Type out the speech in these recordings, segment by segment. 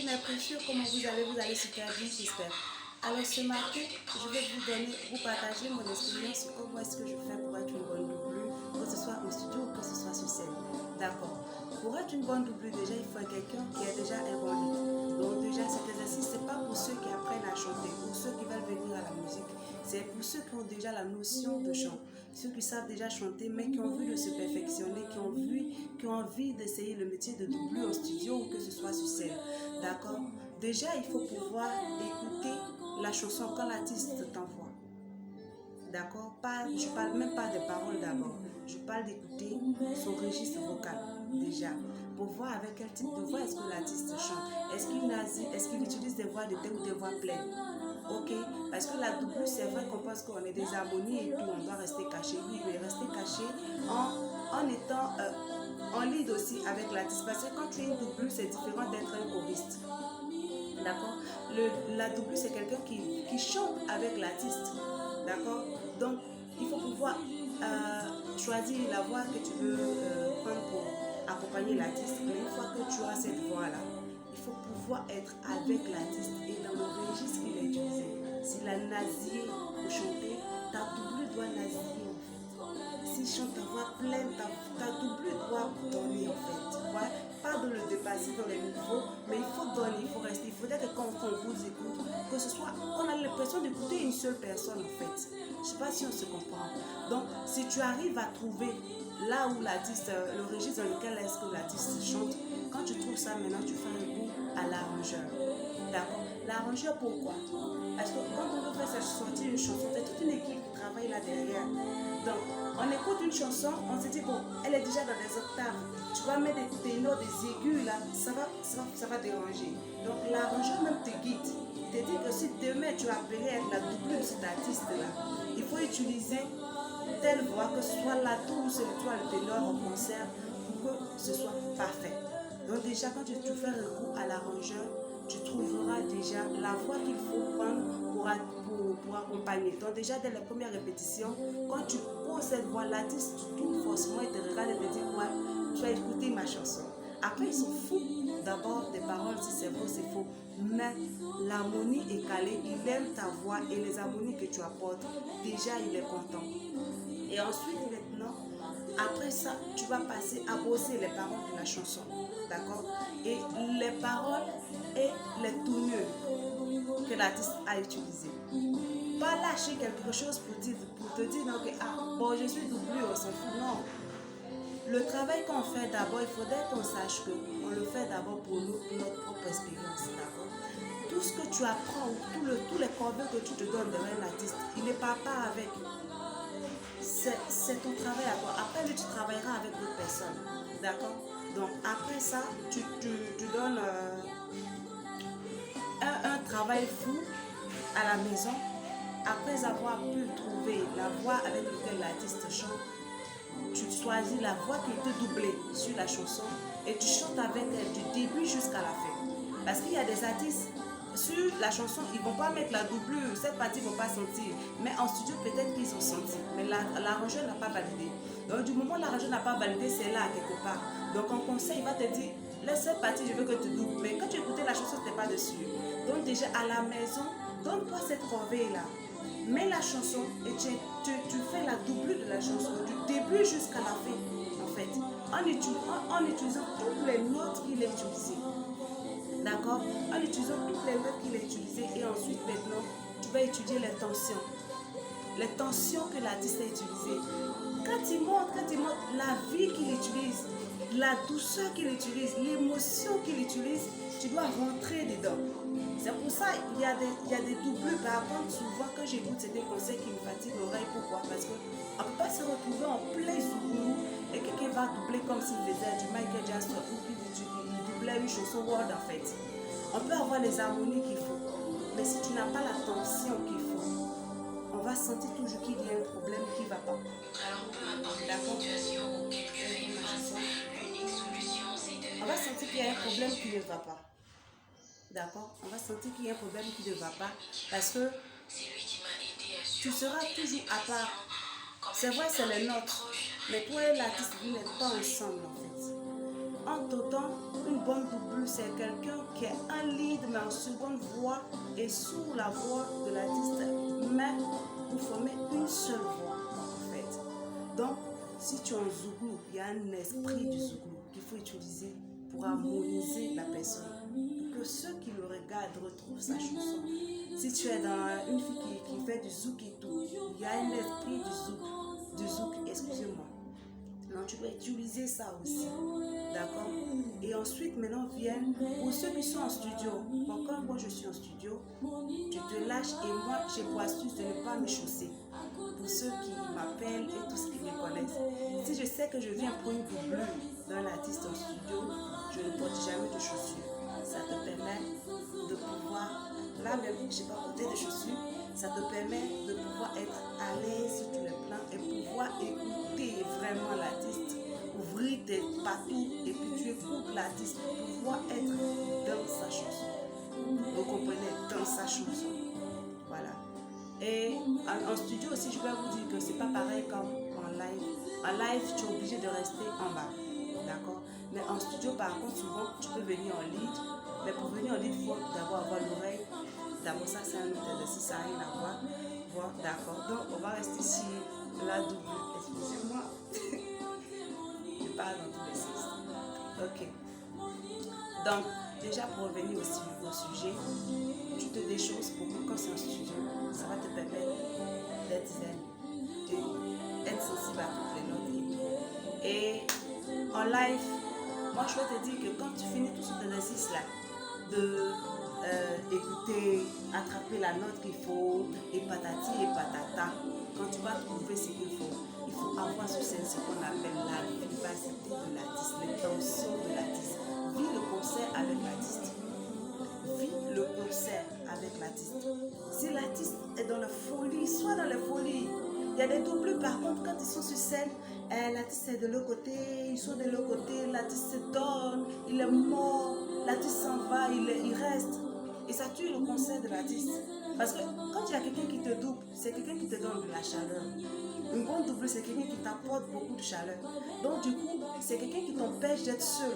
mes précieux, comment vous allez super bien, j'espère. Alors ce matin, je vais vous partager mon expérience sur comment est-ce que je fais pour être une bonne doublure, que ce soit en studio ou que ce soit sur scène. D'accord. Pour être une bonne doublure, déjà, il faut quelqu'un qui a déjà un bon rythme. Donc déjà, cet exercice, c'est pas pour ceux qui apprennent à chanter, pour ceux qui veulent venir à la musique. C'est pour ceux qui ont déjà la notion de chant, ceux qui savent déjà chanter, mais qui ont envie de se perfectionner, qui ont envie d'essayer le métier de doublure en studio ou que ce soit sur scène. D'accord. Déjà, il faut pouvoir écouter la chanson quand l'artiste t'envoie. D'accord. Je parle même pas des paroles d'abord. Je parle d'écouter son registre vocal déjà. Pour voir avec quel type de voix est-ce que l'artiste chante. Est-ce qu'il utilise des voix de thé ou des voix pleines. Ok, parce que la doublure, c'est vrai qu'on pense qu'on est des harmonies et tout, on doit rester caché. Oui, mais rester caché en étant en lead aussi avec l'artiste. Parce que quand tu es une doublure, c'est différent d'être un choriste. D'accord. La doublure, c'est quelqu'un qui chante avec l'artiste. D'accord. Donc, il faut pouvoir choisir la voix que tu veux prendre pour accompagner l'artiste. Mais une fois que tu as cette voix-là, il faut pouvoir être avec l'artiste et dans le registre qu'il a utilisé. S'il a nasillé pour chanter, ta doublure doit nasiller en fait. S'il chante ta voix pleine, ta doublure doit donner en fait. Ouais? Pas de le dépasser dans les niveaux, mais il faut donner, il faut rester. Il faudrait que quand on vous écoute, que ce soit, on a l'impression d'écouter une seule personne en fait. Je ne sais pas si on se comprend. Donc, si tu arrives à trouver là où l'artiste, le registre dans lequel est-ce que l'artiste chante, quand tu trouves ça, maintenant tu fais un coup à l'arrangeur. D'accord. L'arrangeur, pourquoi? Parce que quand on veut faire sortir une chanson, c'est toute une équipe qui travaille là derrière. Donc, on écoute une chanson, on se dit, bon, elle est déjà dans les octaves. Tu vas mettre des ténors, des aigus là, ça va déranger. Donc, l'arrangeur même te guide. Il te dit que si demain tu as appelé être la doublure de cet artiste là, il faut utiliser telle voix, que ce soit la tour ou ce soit le ténor en concert, pour que ce soit parfait. Donc déjà, quand tu fais recours à l'arrangeur, tu trouveras déjà la voix qu'il faut prendre pour accompagner. Donc déjà, dès les premières répétitions, quand tu poses cette voix, l'artiste, tu tournes forcément et te regarde et te dit, ouais, tu as écouté ma chanson. Après, ils s'en foutent d'abord des paroles, si c'est vrai, c'est faux. Mais l'harmonie est calée, il aime ta voix et les harmonies que tu apportes. Déjà, il est content. Et ensuite, maintenant, après ça, tu vas passer à bosser les paroles de la chanson. D'accord? Et les paroles et les tournures que l'artiste a utilisées. Pas lâcher quelque chose pour te dire non, que bon, je suis doublure, on s'en fout. Non. Le travail qu'on fait d'abord, il faudrait qu'on sache qu'on le fait d'abord pour nous, pour notre propre expérience. D'accord? Tout ce que tu apprends, tous les corbeaux que tu te donnes devant l'artiste, il ne part pas avec. C'est ton travail à toi. Après, tu travailleras avec d'autres personnes. D'accord? Donc, après ça, tu donnes un travail fou à la maison. Après avoir pu trouver la voix avec laquelle l'artiste chante, tu choisis la voix qui était doublée sur la chanson et tu chantes avec elle du début jusqu'à la fin. Parce qu'il y a des artistes, sur la chanson, ils ne vont pas mettre la doublure, cette partie ne vont pas sentir. Mais en studio, peut-être qu'ils ont senti. Mais l'arrangeur n'a pas validé. Donc, du moment où l'arrangeur n'a pas validé, c'est là, quelque part. Donc, en conseil, il va te dire, laisse cette partie, je veux que tu doubles. Mais quand tu écoutais la chanson, tu n'étais pas dessus. Donc, déjà, à la maison, donne-toi cette corvée-là. Mets la chanson et tu fais la doublure de la chanson, du début jusqu'à la fin, en fait. En utilisant toutes les notes qu'il a utilisées. D'accord? En utilisant toutes les notes qu'il a utilisées et ensuite maintenant, tu vas étudier les tensions. Les tensions que l'artiste a utilisées. Quand il montre la vie qu'il utilise, la douceur qu'il utilise, l'émotion qu'il utilise, tu dois rentrer dedans. C'est pour ça qu'il y a des doublures. Par contre, souvent quand j'écoute, c'est des conseils qui me fatiguent l'oreille. Pourquoi? Parce qu'on ne peut pas se retrouver en plein Zoukourou et quelqu'un va doubler comme s'il faisait du Michael Jackson ou qu'il doublait une chanson World en fait. On peut avoir les harmonies qu'il faut, mais si tu n'as pas la tension qu'il faut, on va sentir toujours qu'il y a un problème qui ne va pas. D'accord? On va sentir qu'il y a un problème qui ne va pas. D'accord? On va sentir qu'il y a un problème qui ne va pas parce que tu seras toujours à part. C'est vrai, c'est les nôtres, mais toi et l'artiste, vous n'êtes pas ensemble en fait. En t'autant, une bonne doublure, c'est quelqu'un qui est un lead mais en seconde voix et sous la voix de l'artiste, mais vous formez une seule voix en fait. Donc, si tu es en Zouglou, il y a un esprit du Zouglou qu'il faut utiliser pour harmoniser la personne, pour que ceux qui le regardent retrouvent sa chanson. Si tu es dans une fille qui fait du zouk et tout, il y a un esprit du zouk, excusez-moi. Non, tu peux utiliser ça aussi, d'accord? Et ensuite, maintenant viennent, pour ceux qui sont en studio, bon, quand moi je suis en studio, tu te lâches et moi j'ai pour astuce de ne pas me chausser. Pour ceux qui m'appellent et tous qui me connaissent, si je sais que je viens pour une doublure d'un artiste en studio, je ne porte jamais de chaussures. Ça te permet de pouvoir, là même, je n'ai pas porté de chaussures, ça te permet de pouvoir être à l'aise sur tous les plans et pouvoir écouter vraiment l'artiste, ouvrir tes patous et puis tu écoutes l'artiste pour pouvoir être dans sa chanson. Vous comprenez, dans sa chanson. Voilà. Et en studio aussi, je vais vous dire que c'est pas pareil comme en live. En live, tu es obligé de rester en bas. D'accord? Mais en studio, par contre, souvent, tu peux venir en lead. Mais pour venir en lead, il faut d'abord avoir l'oreille. D'abord, ça, c'est un autre exercice, ça n'a rien à voir. Bon, d'accord. Donc, on va rester sur la double. Excusez-moi. Je parle dans tous les sens. Ok. Donc, déjà pour revenir aussi au sujet, tu te déchausses pour que quand c'est en studio, ça va te permettre d'être zen, d'être sensible à toutes les notes et tout. Et en live, moi je vais te dire que quand tu finis tout cet exercice-là, de écouter, attraper la note qu'il faut, et patati et patata, quand tu vas trouver ce qu'il faut avoir sur scène ce qu'on appelle la vivacité de l'artiste, l'intention de l'artiste. Vis le concert avec l'artiste. Vis le concert avec l'artiste. Si l'artiste est dans la folie, sois dans la folie. Il y a des doublures par contre quand ils sont sur scène, l'artiste est de l'autre côté, ils sont de l'autre côté, l'artiste se donne, il est mort, l'artiste s'en va, il reste. Et ça tue le concert de l'artiste. Parce que quand il y a quelqu'un qui te double, c'est quelqu'un qui te donne de la chaleur. Une bonne double, c'est quelqu'un qui t'apporte beaucoup de chaleur. Donc du coup, c'est quelqu'un qui t'empêche d'être seul.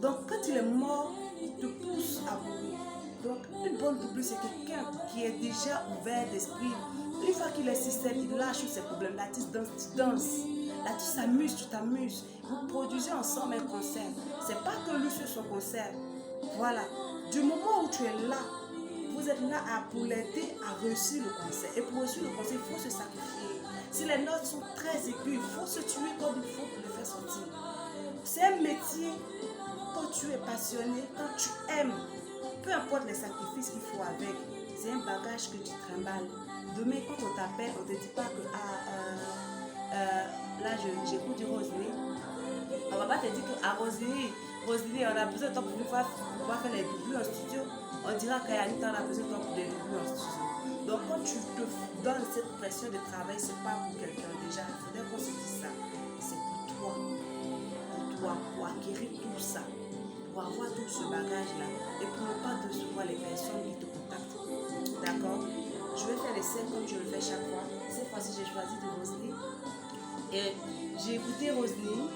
Donc quand il est mort, il te pousse à mourir. Donc une bonne double, c'est quelqu'un qui est déjà ouvert d'esprit. Une fois qu'il est système, il lâche ses problèmes. L'artiste danse, tu danses. L'artiste s'amuse, tu t'amuses. Vous produisez ensemble un concert. C'est pas que lui sur son concert. Voilà. Du moment où tu es là, vous êtes là pour l'aider à réussir le concert. Et pour réussir le concert, il faut se sacrifier. Si les notes sont très aiguës, il faut se tuer comme il faut pour le faire sortir. C'est un métier, quand tu es passionné, quand tu aimes, peu importe les sacrifices qu'il faut avec, c'est un bagage que tu trimbales. Demain, quand on t'appelle, on ne te dit pas que là j'écoute du Roselyne. On ne va pas te dire que Roselyne, on a besoin de toi pour pouvoir faire les doublures en studio. On dira qu'Anita, on a besoin de toi pour des doublures en studio. Donc quand tu te donnes cette pression de travail, ce n'est pas pour quelqu'un déjà. Il faudrait qu'on se dise ça. C'est pour toi. Pour acquérir tout ça. Pour avoir tout ce bagage-là. Et pour ne pas décevoir les personnes qui te contactent. D'accord? Je vais faire les scènes comme je le fais chaque fois. Cette fois-ci, j'ai choisi de Roselyne. Et j'ai écouté Roselyne.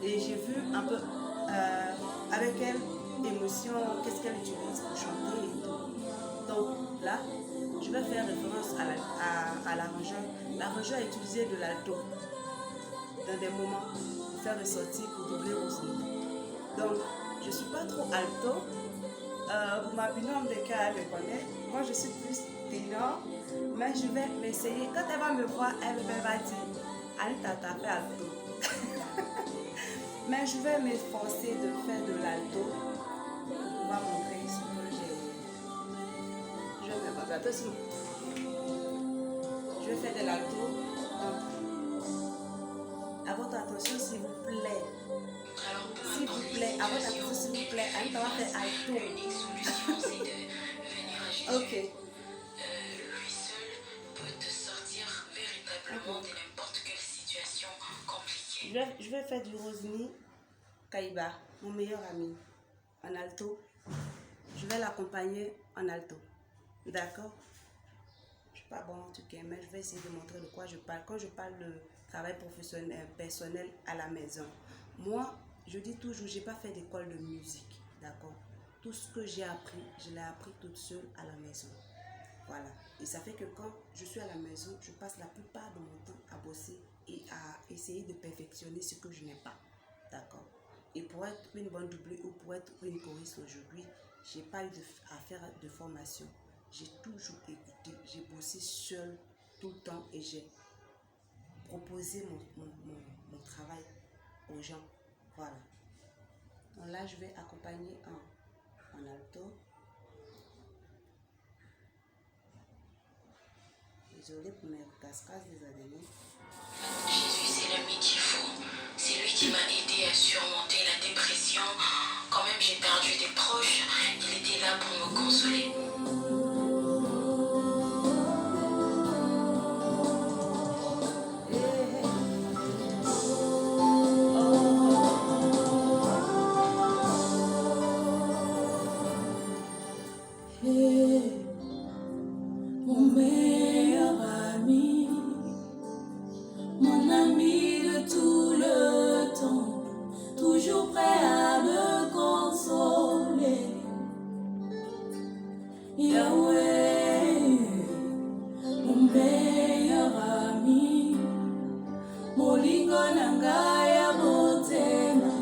Et j'ai vu un peu avec elle, émotion, qu'est-ce qu'elle utilise pour chanter et tout. Donc là, je vais faire référence à l'arrangeur. L'arrangeur a utilisé de l'alto dans des moments pour faire ressortir, pour doubler Roselyne. Donc, je ne suis pas trop alto. Ma binôme de cas, elle me connaît. Moi, je suis plus ténor. Mais je vais m'essayer. Quand elle va me voir, elle va dire Anita, t'as fait alto. Mais je vais m'efforcer de faire de l'alto pour pouvoir montrer ce que j'ai. Je vais faire attention. Je vais faire de l'alto. À votre attention, s'il vous plaît. S'il vous plaît, à votre attention, s'il vous plaît. Anita va faire alto. Ok. Lui seul peut te sortir véritablement de n'importe quelle situation compliquée. Je vais faire du Roselyne Kaiba, mon meilleur ami, en alto. Je vais l'accompagner en alto. D'accord? Je ne suis pas bon en tout cas, mais je vais essayer de montrer de quoi je parle. Quand je parle de travail professionnel, personnel à la maison, moi, je dis toujours, je n'ai pas fait d'école de musique. D'accord? tout ce que j'ai appris, je l'ai appris toute seule à la maison. Voilà. Et ça fait que quand je suis à la maison, je passe la plupart de mon temps à bosser et à essayer de perfectionner ce que je n'ai pas. D'accord. Et pour être une bonne doublure ou pour être une choriste aujourd'hui, je n'ai pas eu à faire de formation. J'ai toujours écouté, j'ai bossé seule tout le temps et j'ai proposé mon travail aux gens. Voilà. Donc là, je vais accompagner en alto. Désolée pour mes cascades des années. Jésus, c'est l'ami qu'il faut. C'est lui qui m'a aidé à surmonter la dépression. Quand même j'ai perdu des proches, il était là pour me consoler. Mon meilleur ami, mon ami de tout le temps, toujours prêt à me consoler. Yahweh, mon meilleur ami, molingo nanga ya motema,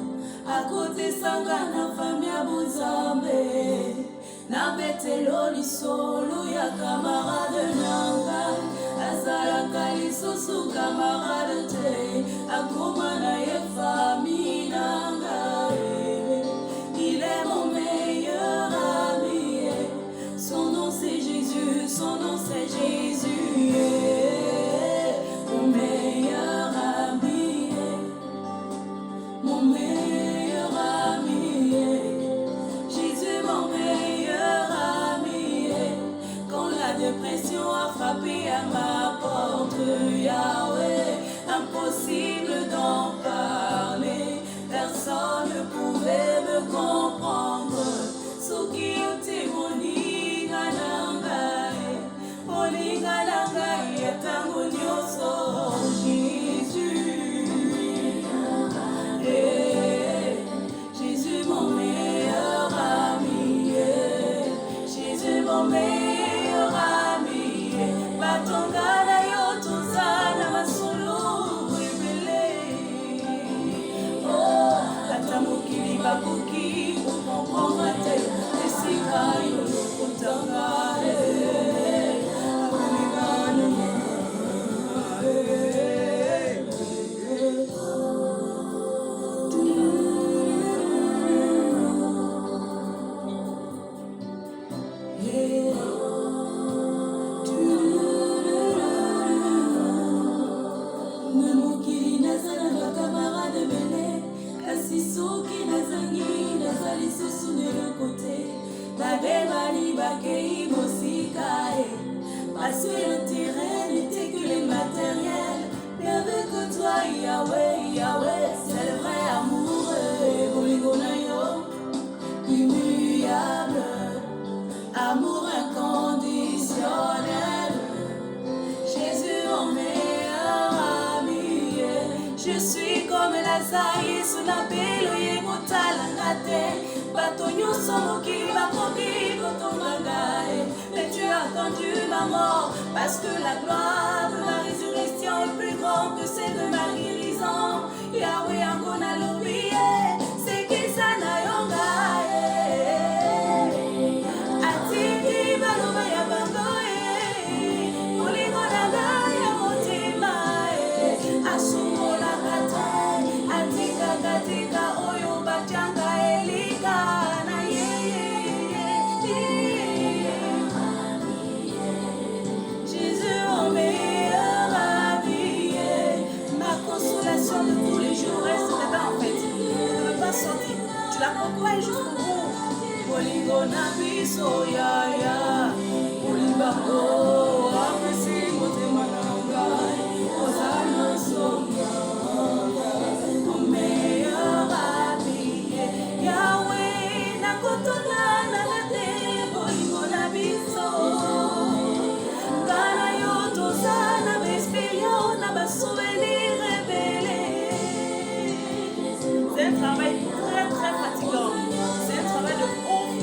à côté sanga na famille ya Buzambe. Na betelo lisolo ya camarade nanga, azalaka lisusu camarade te, akoma na ye famille nanga. Il est mon meilleur ami, son nom c'est Jésus, son nom c'est Jésus. Mon meilleur ami, mon meilleur ami, Jésus mon meilleur ami. Quand la dépression a frappé à ma porte, Yahweh, impossible d'en parler, personne ne pouvait me comprendre. Soki uti moninga nangai, moninga nangai etango nyonso, Jésus. Jésus mon meilleur ami, Jésus mon meilleur ami. Batonga na yo tozana masolo ebele. Oh, ata mokili bakoki comprendre te, esika yo lokotanga. Parce que le terrain n'était que les matériels, mais avec toi Yahweh, Yahweh, c'est le vrai amour. Immuable, amour inconditionnel, Jésus mon meilleur ami. Je suis comme Lazare sous la belle motalangate. Batonyo somoki bakoki kotongangae. Mais tu as attendu ma mort, parce que la gloire de ma résurrection est plus grande que celle de ma guérison. Yahweh angona l'oublié, c'est qui ça n'a yongae. Atiki baloba ya bangoe, molingo nanga ya motima. Asumola kate, atika katika oyo bachanga elika na Jésus mon meilleur ami, ma consolation de tous les jours reste dedans en fait. Ne veut pas sortir, tu l'accompagnes jusqu'au bout. Molingo na biso ya ya, molimbango apesi motema nanga, ozana songa. Mon meilleur ami, Yahweh nakotona na te, molingo na biso. Kana yo tozana bespérion na basouvenir rebelle. C'est un travail très très fatigant. C'est un travail de ouf.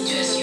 situation